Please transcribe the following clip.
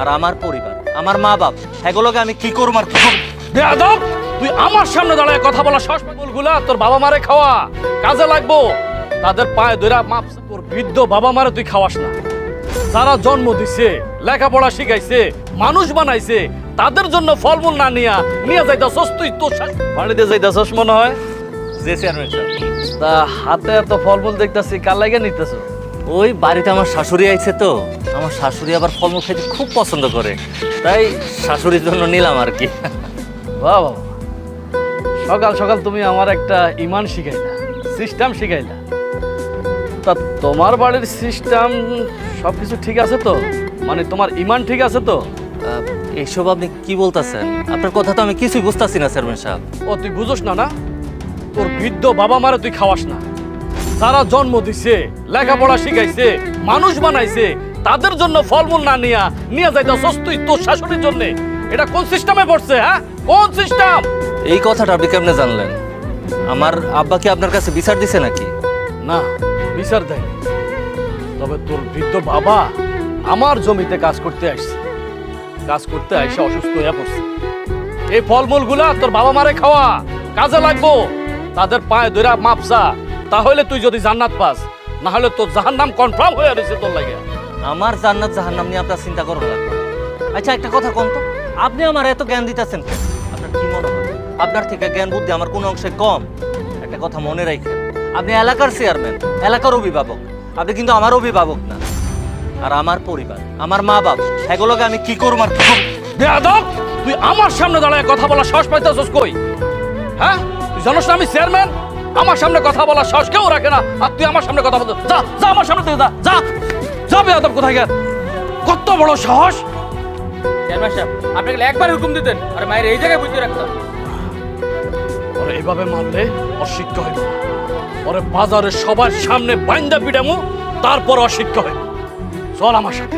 আর আমার পরিবার, আমার মা বাপ, এগুলোকে আমি কি করব আর কি করব? বেয়াদব, তুই আমার সামনে দাঁড়ায় কথা বলা শ্বাসগুলা তোর বাবা মারে খাওয়া কাজে লাগবো। তাদের পায়ে ধরে মাপ, তোর বৃদ্ধ বাবা মারে তুই খাওয়াস না। যারা জন্ম দিছে, লেখাপড়া শিখাইছে, মানুষ বানাইছে, তাদের জন্য ফলমূল না নিয়ে যাইতাছস তুই। তোর বাড়িতে যাইতাছস মনে হয়। জি চেয়ারম্যান সাহেব। তা হাতে এত ফলমূল দেখতাছি, কার লাগে নিতেছ? ওই বাড়িতে আমার শাশুড়ি আইছে তো, আমার শাশুড়ি আবার ফলমূল খেতে খুব পছন্দ করে, তাই শাশুড়ির জন্য নিলাম আর কি। বাহ বাবা, সকাল সকাল তুমি আমার একটা ইমান শিখাইলা, সিস্টেম শিখাইলা। তা তোমার বাড়ির সিস্টেম সবকিছু ঠিক আছে তো? মানে তোমার ইমান ঠিক আছে তো? এইসব আপনি কি বলতেছেন? আপনার কথা তো আমি কিছুই বুঝতেছি না চেয়ারম্যান সাহেব। ও তুই বুঝোস না? না, তোর বৃদ্ধ বাবা মারে তুই খাওয়াস না। যারা জন্ম দিছে, লেখাপড়া শিখাইছে, মানুষ বানাইছে, তাদের জন্য ফলমূল না নিয়ে যাইতাছস তুই তোর শাশুড়ির জন্য। এটা কোন সিস্টেমে পড়ছে? হ্যাঁ, কোন সিস্টেম? এই কথাটা আপনি কেমনে জানলেন? আমার আব্বা কি আপনার কাছে বিচার দিছে নাকি? না, বিচার দেয়। তবে তোর বৃদ্ধ বাবা আমার জমিতে কাজ করতে আসছে, কাজ করতে আইসা অসুস্থ হয়ে পড়ছে। এই ফলমূলগুলা তোর বাবা মারে খাওয়া কাজে লাগবো। তাদের পায়ে ধরে মাপসা, তাহলে তুই যদি জান্নাত পাস, না হলে তোর জাহান্নাম কনফার্ম হয়ে রয়েছে তোর লাগে। আমার জান্নাত জাহান্নাম নিয়ে আপনার চিন্তা করা লাগবে। আচ্ছা একটা কথা কোন তো, আপনি আমার এত জ্ঞান দিতেছেন কেন? আপনার কি মনে হয় আপনার থেকে জ্ঞান বুদ্ধি আমার কোনো অংশে কম? একটা কথা মনে রাখেন, আপনি এলাকার চেয়ারম্যান, এলাকার অভিভাবক, আপনি কিন্তু আমার অভিভাবক না। আর আমার পরিবার, আমার মা বাপ, এগুলোকে আমি কি করব আর কি করব? বেয়াদব, তুই আমার সামনে দাঁড়ায় কথা বলা সাহস পাইতেছস কই? হ্যাঁ, তুই জানোস না আমি চেয়ারম্যান? আমার সামনে কথা বলা সাহস কেউ রাখে না, আর তুই আমার সামনে কথা বলতে যা, যা আমার সামনে থেকে যা, যা বেয়াদব কোথায় গেল? কত বড় সাহস! চেয়ারম্যান সাহেব, আপনাকে একবার হুকুম দিতেন আর মায়ের এই জায়গায় বুঝিয়ে রাখতাম। ওরে এইভাবে মারলে অশিক্ষা হইব না। ওরে বাজারে সবার সামনে বাইন্দা পিটামু, তারপর অশিক্ষা হইব। চল আমার সাথে।